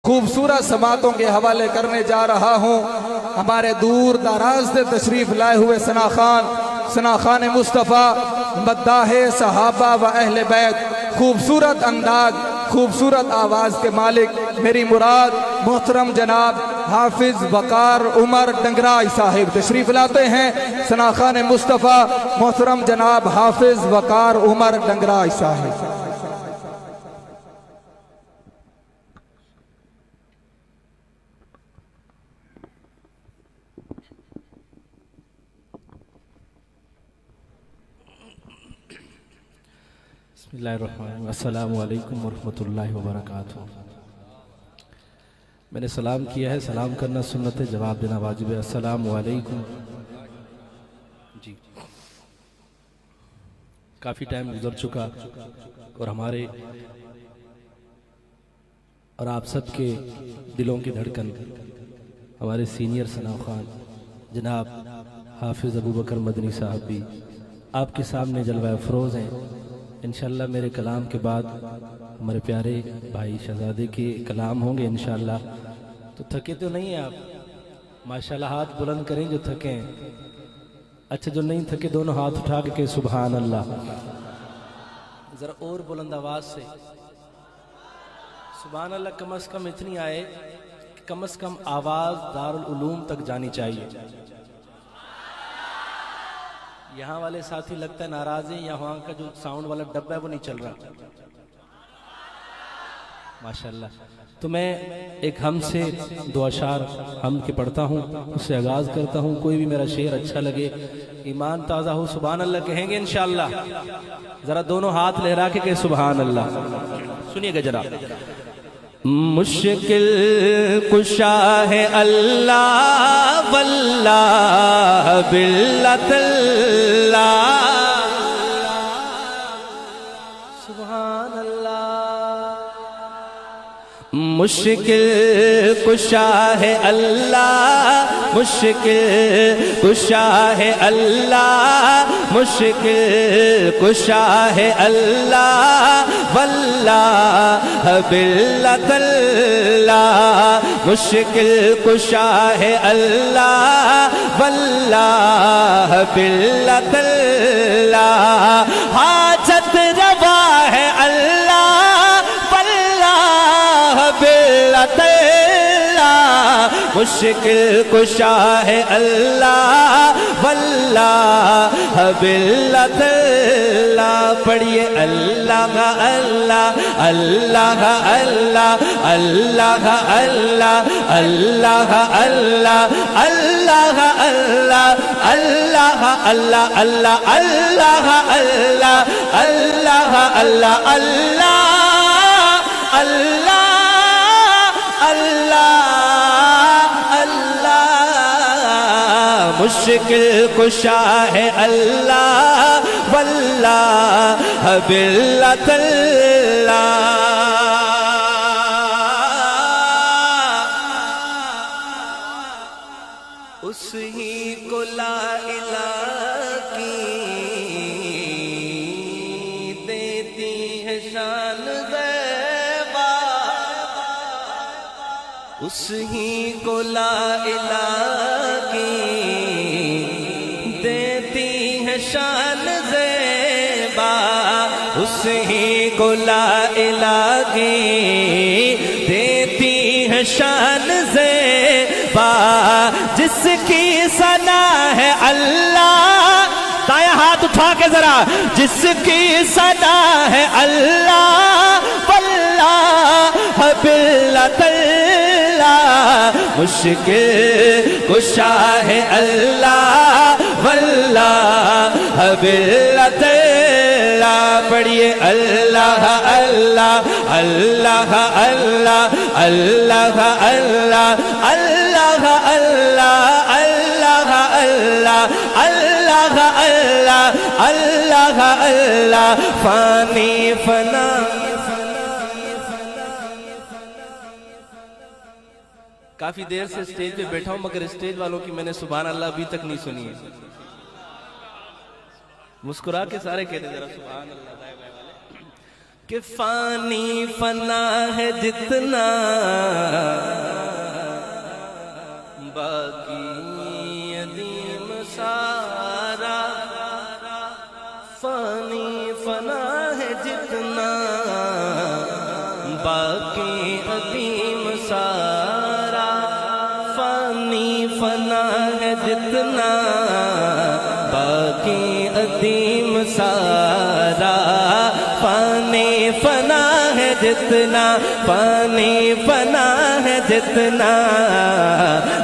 خوبصورت سماعتوں کے حوالے کرنے جا رہا ہوں۔ ہمارے دور دراز سے تشریف لائے ہوئے ثنا خان مصطفیٰ، مداح صحابہ و اہل بیت، خوبصورت انداز، خوبصورت آواز کے مالک میری مراد محترم جناب حافظ وقار عمر ڈنگرائی صاحب تشریف لاتے ہیں۔ ثنا خان مصطفیٰ محترم جناب حافظ وقار عمر ڈنگرائی صاحب۔ بسم اللہ الرحمن الرحیم۔ السلام علیکم ورحمۃ اللہ وبرکاتہ۔ میں نے سلام کیا ہے، سلام کرنا سنت ہے، جواب دینا واجب ہے۔ السلام علیکم۔ جی کافی ٹائم گزر چکا اور ہمارے اور آپ سب کے دلوں کی دھڑکن ہمارے سینئر ثنا خان جناب حافظ ابو بکر مدنی صاحب بھی آپ کے سامنے جلوہ افروز ہیں۔ انشاءاللہ میرے کلام کے بعد ہمارے پیارے بھائی شہزادے کے کلام ہوں گے انشاءاللہ۔ تو تھکے تو نہیں ہیں آپ؟ ماشاءاللہ ہاتھ بلند کریں جو تھکے ہیں۔ اچھا جو نہیں تھکے دونوں ہاتھ اٹھا کے کہ سبحان اللہ، ذرا اور بلند آواز سے سبحان اللہ۔ کم از کم اتنی آئے کہ کم از کم آواز دارالعلوم تک جانی چاہیے۔ یہاں والے ساتھی لگتا ہے ناراض ہیں، یہاں کا جو ساؤنڈ والا ڈبہ ہے وہ نہیں چل رہا ماشاءاللہ۔ تو میں ایک ہم سے دو اشعار ہم کے پڑھتا ہوں، اس سے آغاز کرتا ہوں۔ کوئی بھی میرا شعر اچھا لگے، ایمان تازہ ہو، سبحان اللہ کہیں گے انشاءاللہ۔ ذرا دونوں ہاتھ لہرا کے کہ سبحان اللہ۔ سنیے گا جناب۔ مشکل کشا ہے اللہ واللہ باللہ اللہ، سبحان اللہ۔ مشکل کشا ہے اللہ، مشکل کشا ہے اللہ، مشکل کشا ہے اللہ واللہ باللہ اللہ، مشکل کشا ہے اللہ واللہ باللہ اللہ، حاجت روا ہے اللہ واللہ باللہ اللہ، مشکل کشا ہے اللہ واللہ باللہ اللہ۔ پڑھیے اللہ اللہ اللہ اللہ اللہ اللہ اللہ اللہ اللہ اللہ اللہ اللہ اللہ اللہ اللہ اللہ اللہ اللہ اللہ۔ مشکل کشا ہے اللہ واللہ باللہ اللہ، اس ہی کو لا الہ کی دیتی ہے شان زیبا، اس ہی کو لا الہ کی دیتی ہے شان زیبا، اس ہی کو لا الہ کی دیتی ہے شان زیبا، جس کی ثنا ہے اللہ، دائیں ہاتھ اٹھا کے ذرا، جس کی ثنا ہے اللہ واللہ باللہ اللہ، مشکل کشا ہے اللہ واللہ باللہ اللہ۔ پڑھیے اللہ اللہ اللہ اللہ اللہ اللہ اللہ اللہ اللہ اللہ اللہ اللہ اللہ، فانی فنا۔ کافی دیر سے اسٹیج پہ بیٹھا ہوں مگر اسٹیج والوں کی میں نے سبحان اللہ ابھی تک نہیں سنی ہے۔ مسکرا کے سارے کہتے ذرا سبحان اللہ۔ کہ فانی فنا ہے جتنا عدیم سارا فانی فنا ہے جتنا باقی عدیم سارا فانی فنا ہے جتنا فانی فنا ہے جتنا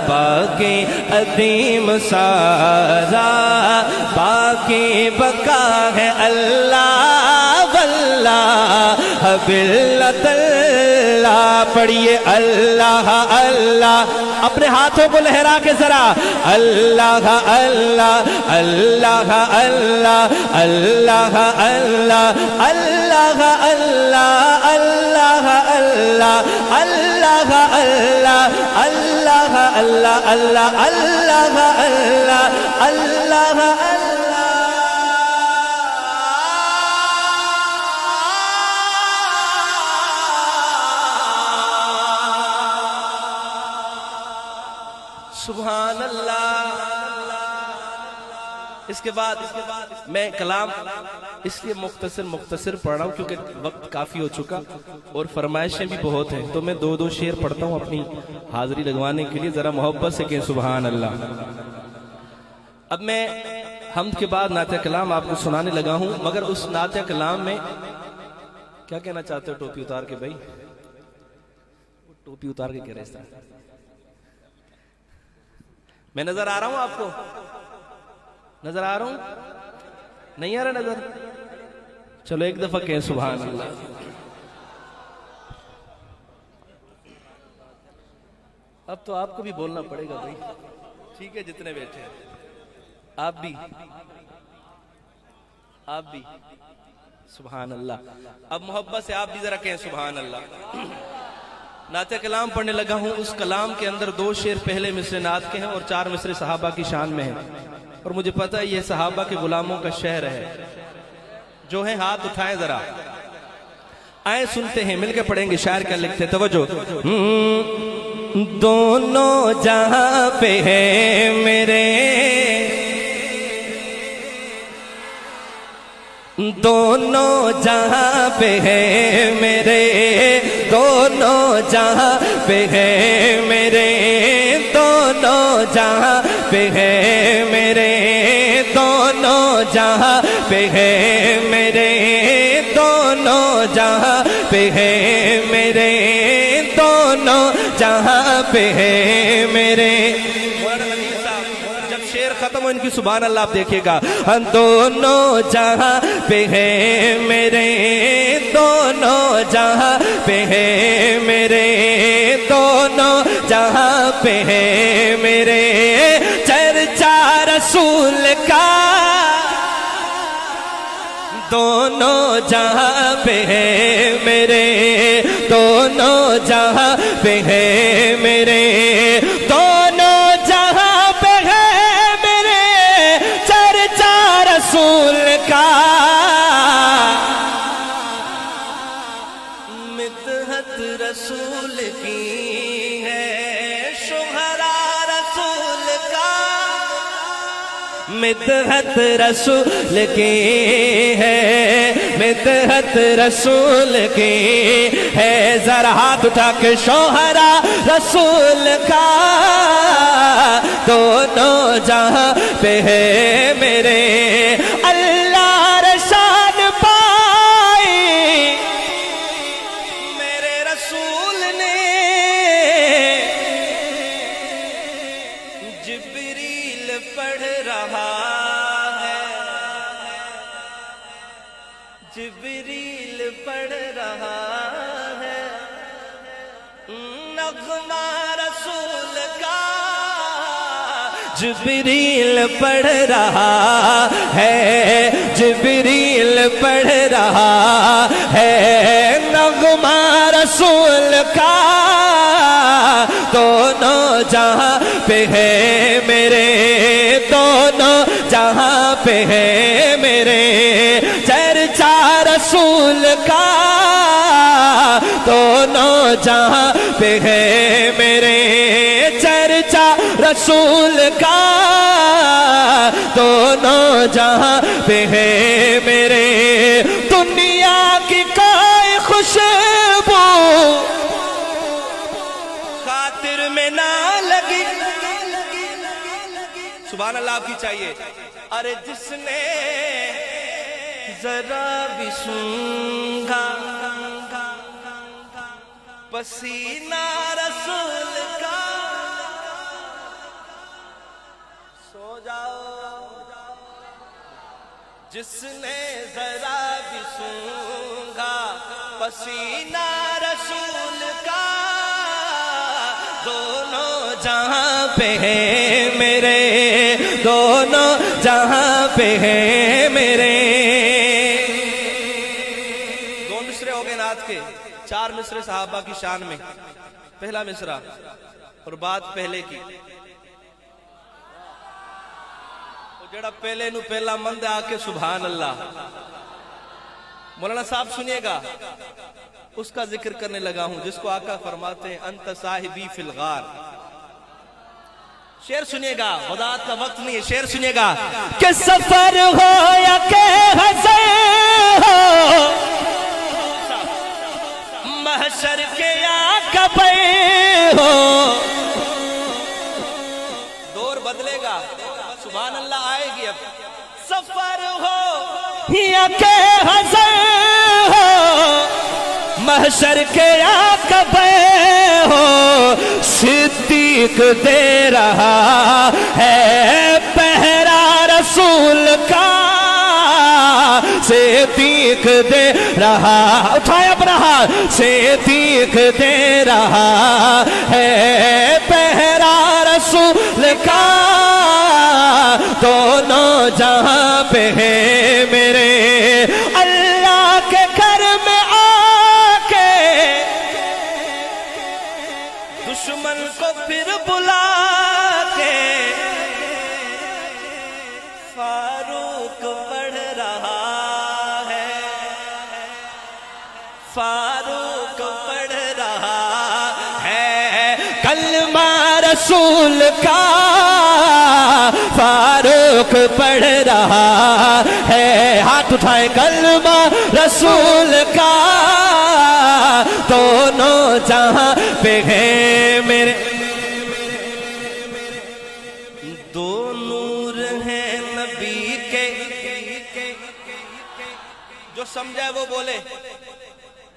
باقی عدیم سارا باقی بقا ہے اللہ واللہ باللہ اللہ پڑھیے اللہ اللہ اپنے ہاتھوں کو لہرا کے ذرا اللہ اللہ اللہ اللہ اللہ اللہ اللہ اللہ اللہ اللہ اللہ اللہ اللہ اللہ اللہ اللہ اللہ اللہ سبحان اللہ۔ اس کے بعد میں کلام اس لیے مختصر پڑھ رہا ہوں کیونکہ وقت کافی ہو چکا اور فرمائشیں بھی بہت ہیں، تو میں دو شعر پڑھتا ہوں اپنی حاضری لگوانے کے لیے، ذرا محبت سے کہیں سبحان اللہ۔ اب میں حمد کے بعد نعت کلام آپ کو سنانے لگا ہوں، مگر اس نعت کلام میں کیا کہنا چاہتے ہو؟ ٹوپی اتار کے بھائی، ٹوپی اتار کے کہہ رہے ہیں، میں نظر آ رہا ہوں آپ کو؟ نظر آ رہا ہوں؟ نہیں آ رہا نظر؟ چلو ایک دفعہ کہیں سبحان اللہ۔ اب تو آپ کو بھی بولنا پڑے گا بھائی، ٹھیک ہے؟ جتنے بیٹھے ہیں آپ بھی سبحان اللہ۔ اب محبت سے آپ بھی ذرا کہیں سبحان اللہ۔ نعت کلام پڑھنے لگا ہوں، اس کلام کے اندر 2 شعر پہلے مصرع نعت کے ہیں اور 4 مصرع صحابہ کی شان میں ہیں، اور مجھے پتہ ہے یہ صحابہ کے غلاموں کا شہر ہے۔ جو ہیں ہاتھ اٹھائیں ذرا، آئیں سنتے ہیں، مل کے پڑھیں گے۔ شاعر کیا لکھتے ہیں؟ توجہ۔ دونوں جہاں پہ ہے میرے، دونوں جہاں پہ ہے میرے، دونوں جہاں پہ ہے میرے، دونوں جہاں پہ ہے میرے، دونوں جہاں پہ ہے میرے، دونوں جہاں پہ ہے میرے، دونوں جہاں پہ ہے میرے۔ شعر ختم ہو ان کی سبحان اللہ آپ دیکھیے گا۔ دونوں جہاں پہ ہے میرے، دونوں جہاں پہ ہے میرے، دونوں جہاں پہ ہے میرے، چرچا رسول کا دونوں جہاں پہ ہے میرے، دونوں جہاں پہ ہے میرے، دونوں جہاں پہ ہے میرے، چرچا رسول کا مدحت رسول کی ہے، شہرا رسول کا مدحت رسول کی ہے، مدحت رسول کی ہے، ذرا ہاتھ اٹھا کے شوہرا رسول کا دونوں جہاں پہ ہے میرے۔ اللہ رشان پائی میرے رسول نے، جبریل پڑھ رہا ہے، جبریل پڑھ رہا ہے، نغمہ رسول کا جبریل پڑھ رہا ہے، جبریل پڑھ رہا ہے، نغمہ رسول کا دونوں جہاں پہ ہے میرے، دونوں جہاں پہ ہے میرے، چرچا رسول کا دونوں جہاں پہ ہے میرے، چرچا رسول کا دونوں جہاں پہ ہے میرے۔ دنیا کی کوئی خوشبو میں نہ لگی. سبحان اللہ آپ کی چاہیے. ارے جس نے ذرا بھی سونگا پسینہ رسول کا, سو جاؤ. جس نے ذرا بھی سونگا پسینہ رسول کا, دونوں جہاں پہ ہیں میرے, دونوں جہاں پہ ہیں میرے. دو مصرے ہو گئے نعت کے, 4 مصرے صحابہ کی شان میں. پہلا مصرع اور بات پہلے کی. جڑا پہلے نو پہلا مند آ کے سبحان اللہ. مولانا صاحب سنیے گا, اس کا ذکر کرنے لگا ہوں جس کو آقا فرماتے ہیں انت صاحبی فی الغار. شعر سنیے گا, وضاحت کا وقت نہیں ہے, شعر سنیے گا. کہ سفر ہو یا کہ حضر ہو, محشر کے یا کبر ہو, دور بدلے گا. سبحان اللہ آئے گی اب. سفر ہو یا کہ حضر ہو, محشر کے یا کبر ہو, صدیق دے رہا ہے پہرا رسول کا, صدیق دے رہا, اٹھائے اپنا ہاتھ, صدیق دے رہا ہے پہرا رسول کا, دونوں جہاں پہ ہیں میرے. اللہ کے گھر میں آ کے دشمن کو پھر بلا کے, فاروق پڑھ رہا ہے, فاروق پڑھ رہا ہے کلمہ رسول کا, فاروق پڑھ رہا ہے, ہاتھ اٹھائے, کلمہ رسول کا, دونوں جہاں پہ ہیں میرے. دو نور ہیں نبی کے, جو سمجھا ہے وہ بولے,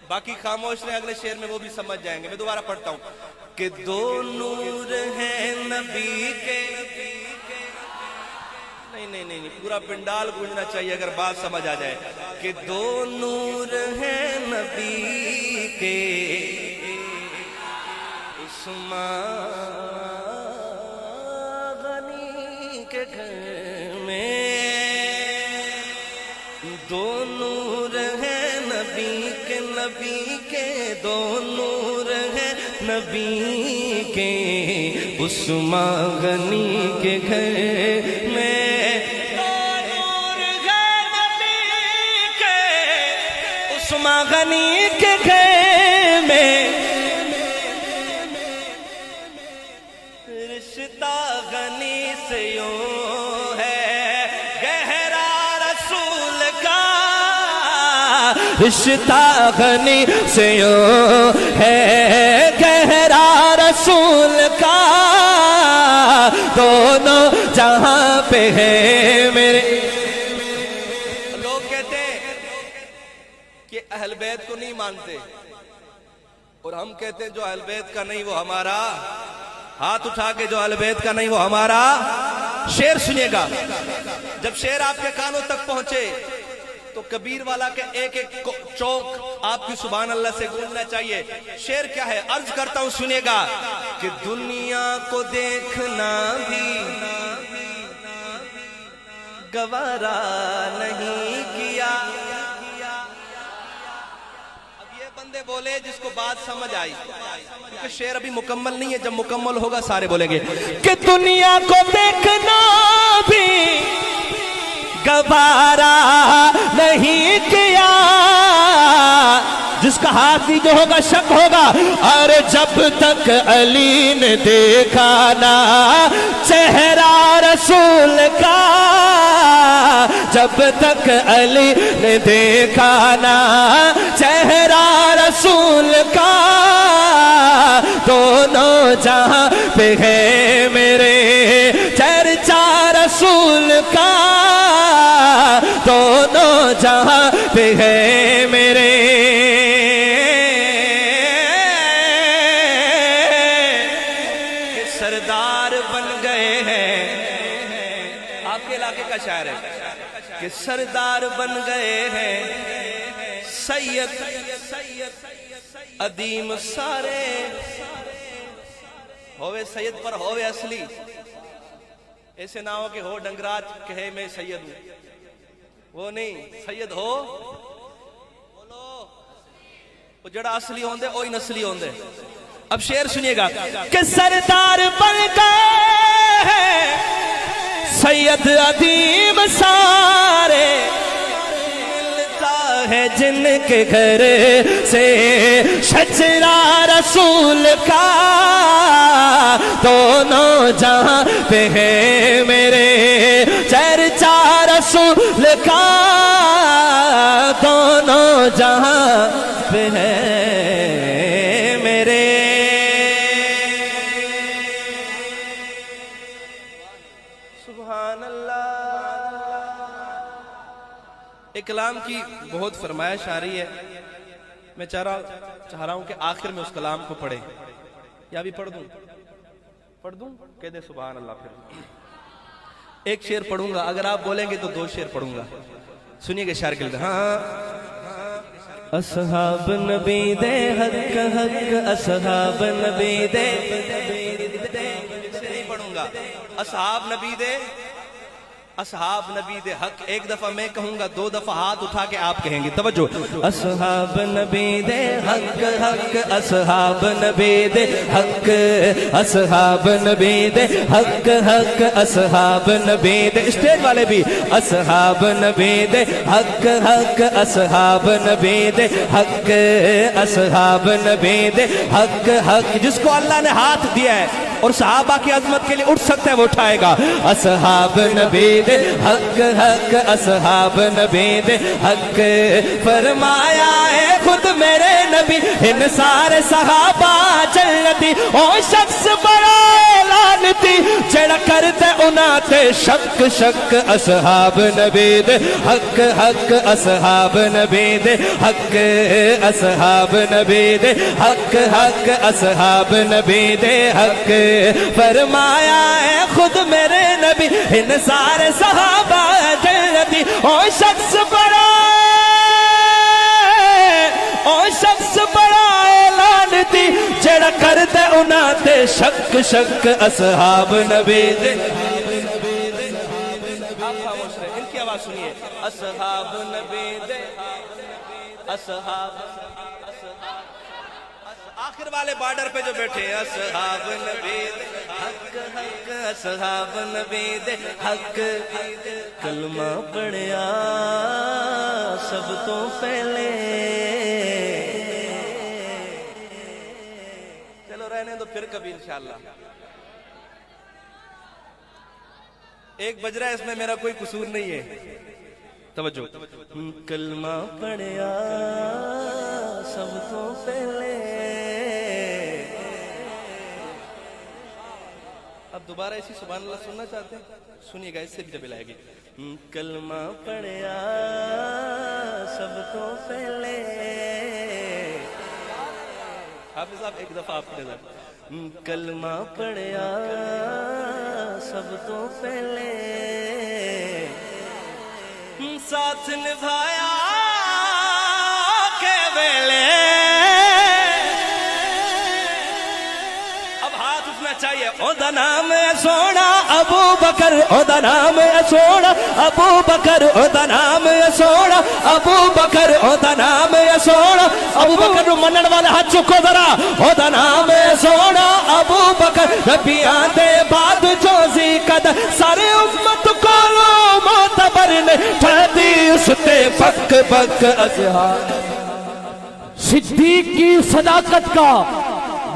باقی خاموش رہے, اگلے شعر میں وہ بھی سمجھ جائیں گے. میں دوبارہ پڑھتا ہوں کہ دو نور ہیں نبی کے. نہیں, پورا پنڈال گونجنا چاہیے اگر بات سمجھ آ جائے. کہ دو نور ہیں نبی کے, عثمان غنی کے گھر میں, دو نور ہیں نبی کے, نبی کے دو نور ہیں نبی کے, عثمان غنی کے گھر میں, عثمان غنی کے گھر میں. رشتہ غنی سے یوں ہے گہرا رسول کا, رشتہ غنی سے یوں ہے گہرا رسول کا, دونوں جہاں پہ ہے میرے. لوگ کہتے ہیں کہ اہل بیت کو نہیں مانتے, اور ہم کہتے ہیں جو اہل بیت کا نہیں وہ ہمارا. ہاتھ اٹھا کے, جو اہل بیت کا نہیں وہ ہمارا. شعر سنیے گا, جب شعر آپ کے کانوں تک پہنچے تو کبیر والا کے ایک ایک چوک آپ کی سبحان اللہ سے گونجنا چاہیے. شعر کیا ہے, عرض کرتا ہوں سنیے گا. کہ دنیا کو دیکھنا بھی گوارا نہیں کیا. اب یہ بندے بولے جس کو بات سمجھ آئی, کیونکہ شعر ابھی مکمل نہیں ہے, جب مکمل ہوگا سارے بولیں گے. کہ دنیا کو دیکھنا بھی گوارا نہیں کیا, جس کا ہاتھ بھی جو ہوگا شک ہوگا. اور جب تک علی نے دیکھا نا چہرہ رسول کا, جب تک علی نے دیکھا نا چہرہ رسول کا, دونوں جہاں پہ ہے میرے چرچا رسول کا دونوں جہاں پہ ہے میرے سردار بن گئے ہیں آپ کے علاقے کا شاعر ہے کہ سردار بن گئے ہیں سید ادیم سارے ہوئے سید پر ہوئے اصلی ایسے نہ ہو کہ ہو ڈنگراج کہے میں سید ہوں وہ نہیں سید ہو بولو وہ جڑا اصلی ہوندے اوہی نسلی ہوندے اب شعر سنیے گا کہ سردار بن گئے ہیں سید ادیم سارے ہے جن کے گھر سے شجرہ رسول کا دونوں جہاں پہ ہے میرے چرچا رسول کا دونوں جہاں پہ ہے میرے سبحان اللہ ایک کلام کی بہت فرمائش آ رہی ہے میں چاہ رہا ہوں کہ آخر میں اس کلام کو پڑھیں یا بھی پڑھ دوں کہہ دے سبحان اللہ پھر ایک شعر پڑھوں گا اگر آپ بولیں گے تو 2 شعر پڑھوں گا سنیے گا شعر کے لئے ہاں اصحاب نبی دے حق حق اصحاب نبی دے نہیں پڑھوں گا اصحاب نبی دے اصحاب نبی دے حق ایک دفعہ میں کہوں گا 2 دفعہ ہاتھ اٹھا کے آپ کہیں گے توجہ اصحاب نبی دے حق حق اصحاب نبی دے حق اصحاب نبی دے حق حق اصحاب نبی دے اسٹیج والے بھی اصحاب نبی دے حق حق اصحاب نبی دے حق اصحاب نبی دے حق حق جس کو اللہ نے ہاتھ دیا ہے اور صحابہ کی عظمت کے لیے اٹھ سکتا ہے وہ اٹھائے گا اصحاب نبی دے حق حق اصحاب نبی دے حق فرمایا ہے خود میرے نبی ان سارے صحابہ جنتی او شخص بڑا لعنتی جڑا کرتے انہاں تے شک شک اصحاب نبی دے حق حق اصحاب نبی دے حق اصحاب نبی دے حق حق اصحاب نبی دے حق فرمایا ہے خود میرے نبی ان سارے صحابہ جنتی او شخص بڑا لعنتی جڑا کرتے انہاں تے شک شک اصحاب نبی دے آپ خاموش رہے ان کی آواز سنیے اصحاب نبی دے اصحاب آخر والے بارڈر پہ جو بیٹھے اصحاب نبی دے حق حق اصحاب نبی دے حق کلمہ پڑھیا سب تو پہلے چلو رہنے دو پھر کبھی انشاءاللہ 1 بج رہا ہے اس میں میرا کوئی قصور نہیں ہے توجہ کلمہ پڑھیا سب تو پہلے اب دوبارہ اسی سبحان اللہ سننا چاہتے ہیں سنیے گا اس سے بھی جب لائے گی کلمہ پڑھیا سب تو پہلے حافظ صاحب ایک دفعہ آپ پڑھے کلمہ پڑھیا سب تو پہلے ساتھ نبھایا کے ویلے اب ہاتھ اٹھنا چاہیے او دا نام ہے سونا ابو بکر او دا نام ہے سونا ابو بکر او دا نام ہے سونا ابو بکر او دا نام ہے سونا ابو بکر نو منن والے ہاتھ چکو ذرا او دا نام ہے سونا ابو بکر نبیاں دے بعد جو قد سارے امت کو معتبر نے ٹھہتی اس تے بک بک اصحاب صدیق کی صداقت کا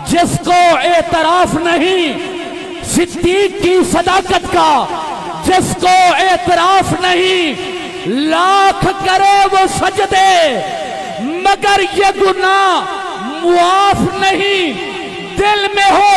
جس کو اعتراف نہیں صدیق کی صداقت کا جس کو اعتراف نہیں لاکھ کرے وہ سجدے مگر یہ گناہ معاف نہیں دل میں ہو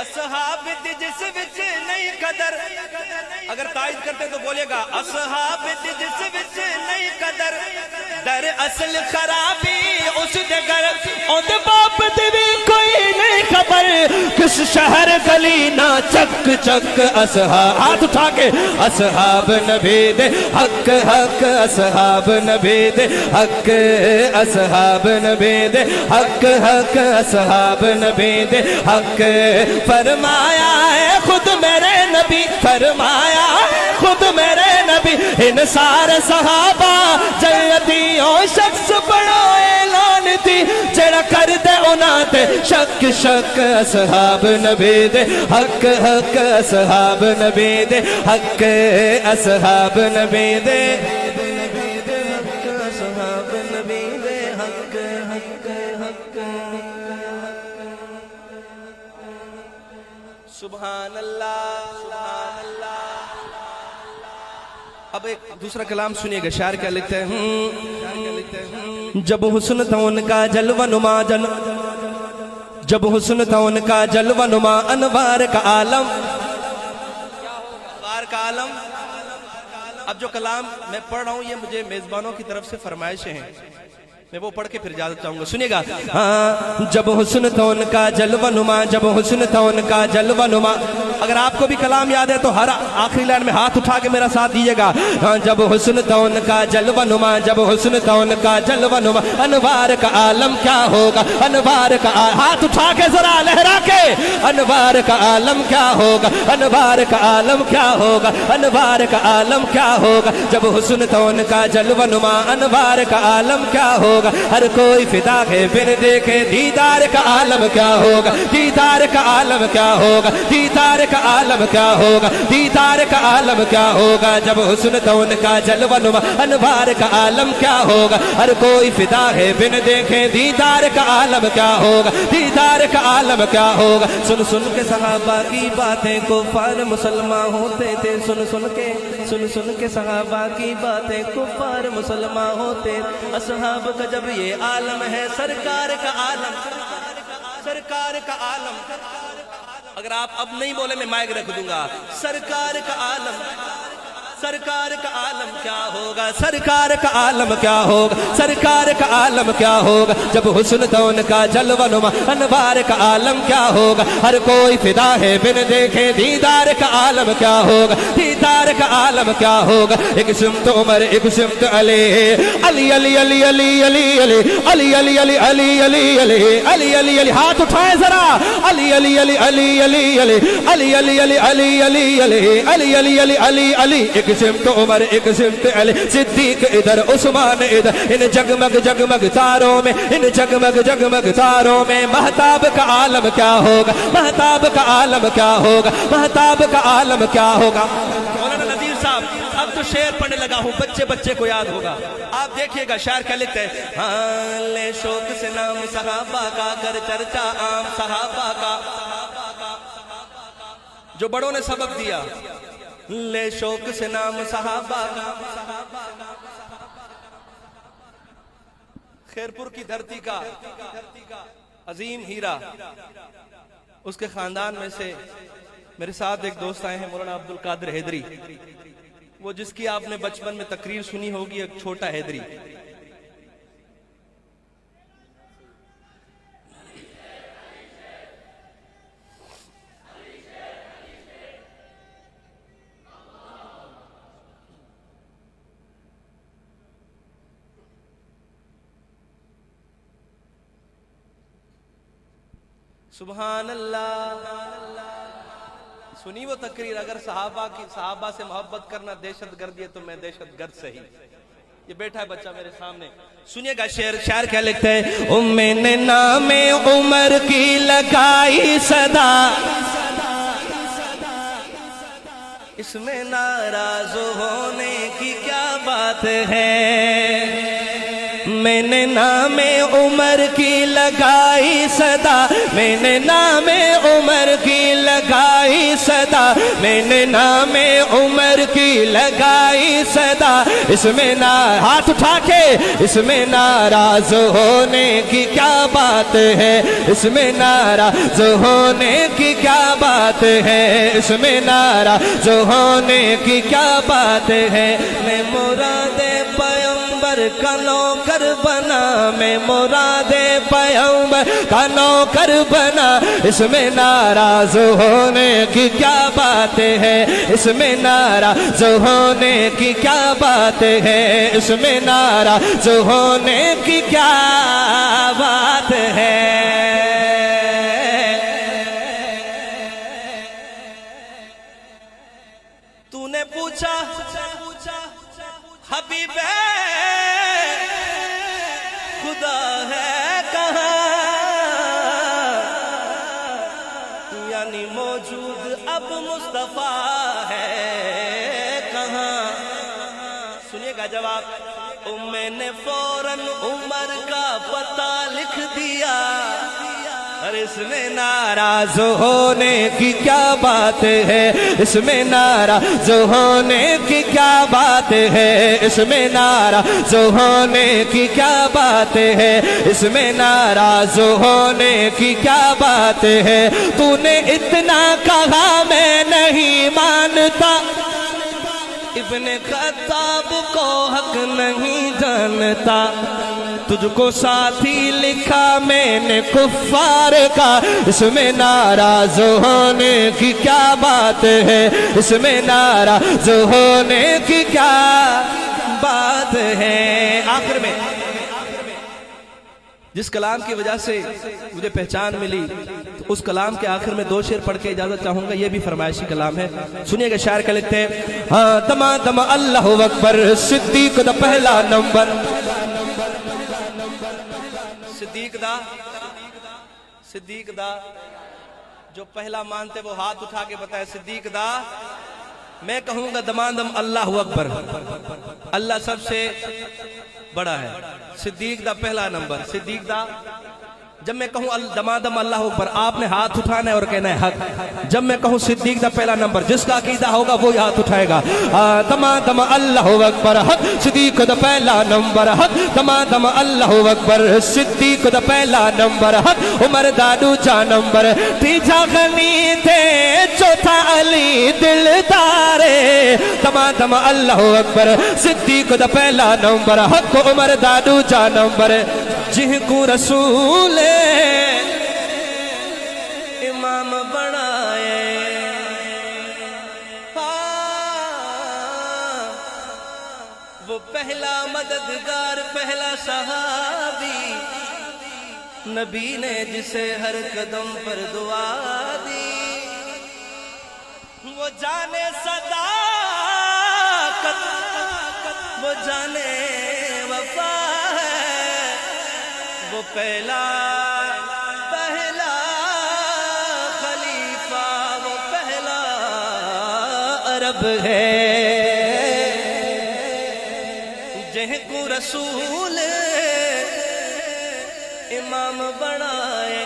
اصحاب دی جس وچ نہیں قدر، اگر تائید کرتے تو بولے گا اصحاب دی جس وچ نہیں قدر، در اصل خرابی اس دے گھر اودے باپ دی بھی کوئی نہیں خبر، کس شہر گلی نہ چک چک اصحاب، ہاتھ اٹھا کے اصحاب نبی دے حق حق، اصحاب نبی دے حق، اصحاب نبی دے حق حق، اصحاب نبی دے حق، فرمایا ہے خود میرے نبی، فرمایا خود میرے نبی، ان سارے صحابہ جنتیوں شخص بڑا اعلان تھی، جڑا کر دے انہاں تے شک شک، اصحاب نبی دے حق حق، اصحاب نبی دے حق، اصحاب نبی دے حق، اصحاب نبی دے حق حق حق، سبحان اللہ سبحان اللہ۔ اب ایک دوسرا کلام سنیے گا، شاعر کیا لکھتے ہیں، جب حسن تھا ان کا جلوہ نما جب حسن تھا ان کا جلوہ نما، انوار کا عالم، انوار کا عالم۔ اب جو کلام میں پڑھ رہا ہوں یہ مجھے میزبانوں کی طرف سے فرمائشیں ہیں، میں وہ پڑھ کے پھر اجازت چاہوں گا، سنیے گا۔ جب حسن تھا ان کا جلوہ نما، جب حسن تھا ان کا جلوہ نما، اگر آپ کو بھی کلام یاد ہے تو ہر آخری لائن میں ہاتھ اٹھا کے میرا ساتھ دیجئے گا۔ جب حسن تھا ان کا جلوہ نما، جب حسن تھا ان کا جلوہ نما، انوار کا عالم کیا ہوگا، انوار کا ہاتھ اٹھا کے ذرا لہرا کے، انوار کا عالم کیا ہوگا، انوار کا عالم کیا ہوگا، انوار کا عالم کیا ہوگا، جب حسن تھا ان کا جلوہ نما، انوار کا عالم کیا ہوگا، ہر کوئی فدا ہے بن دیکھے، دیدار کا عالم کیا ہوگا، دیدار کا عالم کیا ہوگا، دیدار کا عالم کیا ہوگا، دیدار کا عالم کیا ہوگا، جب حسن تھا ان کا جلوہ نما، انوار کا عالم کیا ہوگا، ہر کوئی فدا ہے بن دیکھے، دیدار کا عالم کیا ہوگا، دیدار کا عالم کیا ہوگا، سن سن کے صحابہ کی باتیں کفار مسلمان ہوتے تھے، سن سن کے صحابہ کی باتیں کفار مسلمان ہوتے، اصحاب کا جب یہ عالم ہے، سرکار کا عالم، سرکار کا عالم، اگر آپ اب نہیں بولے میں مائک رکھ دوں گا، سرکار کا عالم، سرکار کا عالم کیا ہوگا، سرکار کا عالم کیا ہوگا، سرکار کا عالم کیا ہوگا، جب حسن تھا ان کا جلوہ نما، انوار کا عالم کیا ہوگا، ہر کوئی فدا ہے بن دیکھے، دیدار کا عالم کیا ہوگا، دیدار کا عالم کیا ہوگا، ایک سمت عمر ایک سمت علی، علی علی علی علی علی علی علی علی علی علی علی علی علی علی علی، ہاتھ اٹھائیں ذرا، علی علی علی علی علی علی علی علی علی علی علی علی علی علی علی علی علی، ایک سمت عمر ایک سمت علی، صدیق ادھر عثمان ادھر، ان جگمگ جگمگ تاروں میں، ان جگمگ جگمگ تاروں میں، مہتاب کا عالم کیا ہوگا، مہتاب کا عالم کیا ہوگا، مہتاب کا عالم کیا ہوگا۔ مولانا نذیر صاحب اب تو شعر پڑھنے لگا ہوں، بچے بچے کو یاد ہوگا، آپ دیکھیے گا شاعر کیا لکھتے ہیں، ہاں لے شوق سے نام صحابہ کا، کر چرچا عام صحابہ کا، جو بڑوں نے سبق دیا، لے شوق سے نام صحابہ کا، خیرپور کی دھرتی کا عظیم ہیرا، اس کے خاندان میں سے میرے ساتھ ایک دوست آئے ہیں، مولانا عبد القادر حیدری، وہ جس کی آپ نے بچپن میں تقریر سنی ہوگی، ایک چھوٹا حیدری، سبحان اللہ، سنی وہ تقریر، اگر صحابہ سے محبت کرنا دہشت گردی ہے تو میں دہشت گرد سے ہی، یہ بیٹھا ہے بچہ میرے سامنے، سنیے گا شعر کیا لکھتے ہیں، میں نے نام عمر کی لگائی صدا، اس میں ناراض ہونے کی کیا بات ہے، میں نے نام عمر کی لگائی صدا، میں نے نام عمر کی لگائی صدا میں نے نام عمر کی لگائی صدا اس میں نہ ہاتھ اٹھا کے اس میں ناراض ہونے کی کیا بات ہے اس میں ناراض ہونے کی کیا بات ہے اس میں ناراض ہونے کی کیا بات ہے میں مراد پیغمبر کا نوکر بنا میں مراد پیغمبر کا نوکر بنا اس میں ناراض ہونے کی کیا بات ہے اس میں ناراض ہونے کی کیا بات ہے اس میں ناراض ہونے کی کیا بات ہے تو نے پوچھا حبیب خدا ہے کہاں یعنی موجود اب مصطفیٰ ہے کہاں سنیے گا جواب میں نے فوراً عمر کا پتہ لکھ دیا اور اس میں ناراض ہونے کی کیا بات ہے اس میں ناراض ہونے کی کیا بات ہے اس میں ناراض ہونے کی کیا بات ہے اس میں ناراض ہونے کی کیا بات ہے تو نے اتنا کہا میں نہیں مانتا ابن خطاب کو حق نہیں جانتا تجھ کو ساتھی لکھا میں نے کفار کا اس میں ناراض ہونے کی کیا بات ہے اس میں ناراض ہونے کی کیا بات ہے آخر میں جس کلام کی وجہ سے مجھے پہچان ملی تو اس کلام کے آخر میں دو شعر پڑھ کے اجازت چاہوں گا یہ بھی فرمائشی کلام ہے سنیے گا شاعر کا لکھتے ہیں ہاں دما دما اللہ اکبر صدیق دا پہلا نمبر صدیق دا جو پہلا مانتے وہ ہاتھ اٹھا کے بتائے صدیق دا میں کہوں گا دما دم اللہ اکبر اللہ سب سے بڑا ہے صدیق دا پہلا نمبر صدیق دا جب میں کہوں دمادم اللہ اکبر آپ نے ہاتھ اٹھانا ہے اور کہنا ہے حق جب میں کہوں صدیق دا پہلا نمبر جس کا عقیدہ ہوگا وہی ہاتھ اٹھائے گا دمادم اللہ اکبر حق صدیق دا پہلا نمبر حق دمادم اللہ اکبر صدیق دا پہلا نمبر حق عمر دادو جا نمبر تیجا غنی تھے چوتھا علی دلدارے دمادم اللہ اکبر صدیق دا پہلا نمبر حق عمر دادو جا نمبر جن کو رسول امام بنائے وہ پہلا مددگار پہلا صحابی نبی نے جسے ہر قدم پر دعا دی وہ جانے صداقت وہ جانے وفا وہ پہلا خلیفہ وہ پہلا عرب ہے جن کو رسول امام بنائے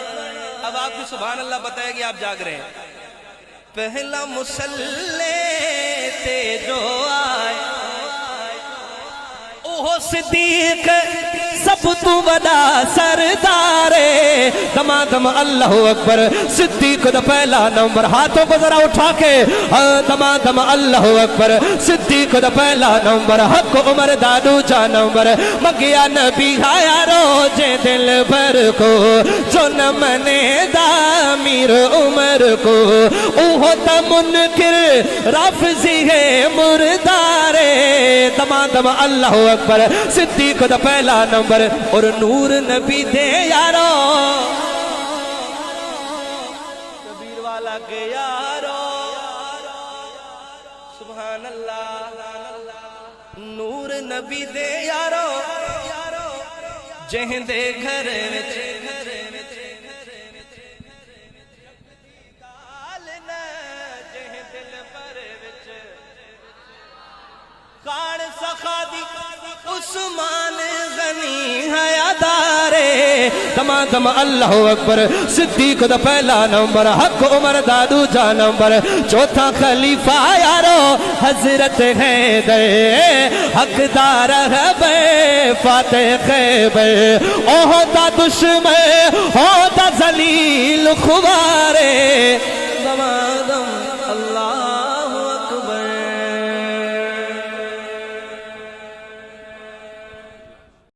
اب آپ کو سبحان اللہ بتائے گی آپ جاگ رہے ہیں پہلا مسلح تھے جو آئے اوہ صدیق سب تو بڑا سردارے دمادم اللہ اکبر صدیق دا پہلا نمبر ہاتھوں کو ذرا اٹھا کے دمادم اللہ اکبر صدیق دا پہلا نمبر حق عمر دادو جا نمبر مگیا نبی آیا روجے دل بھر کو جو نہ منے دامیر عمر کو اوہ تا منکر رافضی ہے مردارے دمادم اللہ اکبر صدیق دا پہلا نمبر اور نور نبی دے یارو کبیر والا کے یارو سبحان اللہ نور نبی دے یارو جہن دے گھر وچ کار سخا دی عثمان غنی حیادارے دم اللہ اکبر صدیق دا پہلا نمبر حق عمر دا دوجا نمبر چوتھا خلیفہ یارو حضرت حیدر حقدار ہے بے فاتح خیبر اوہدا دشمن ہودا ذلیل خوارے دم اللہ